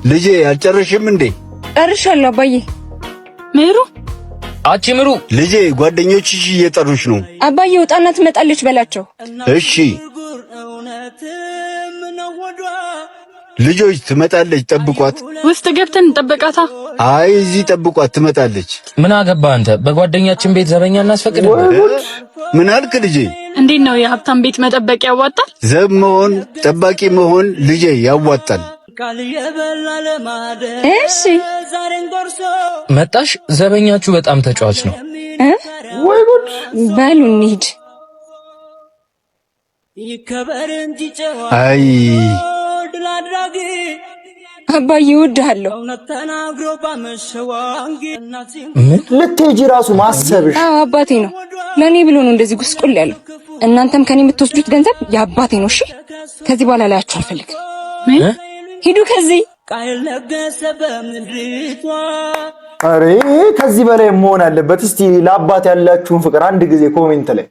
ልጄ አልጨረሽም እንዴ? ጨርሻለሁ አባዬ። ምሩ አቺ ምሩ ልጄ ጓደኞችሽ እየጠሩሽ ነው። አባዬ ውጣና ትመጣለች በላቸው። እሺ ልጆች ትመጣለች፣ ጠብቋት። ውስጥ ገብተን እንጠብቃታ። አይ እዚህ ጠብቋት፣ ትመጣለች። ምን አገባ አንተ? በጓደኛችን ቤት ዘበኛ እናስፈቅድ። ምን አልክ ልጄ? እንዴት ነው የሀብታም ቤት መጠበቅ ያዋጣል? ዘብ መሆን ጠባቂ መሆን ልጄ ያዋጣል። እሺ መጣሽ። ዘበኛችሁ በጣም ተጫዋች ነው። ወይ ጉድ! በሉ እንሂድ። አይ አባዬ እወድሃለሁ። ምን ልትሄጂ ራሱ ማሰብሽ? አዎ አባቴ ነው። ለኔ ብሎ ነው እንደዚህ ጉስቁል ያለው። እናንተም ከኔ የምትወስዱት ገንዘብ የአባቴ ነው። እሺ ከዚህ በኋላ ላያችሁ አልፈልግም። ሂዱ ከዚህ። አሬ ከዚህ በላይ መሆን አለበት። እስቲ ለአባት ያላችሁን ፍቅር አንድ ጊዜ ኮሜንት ላይ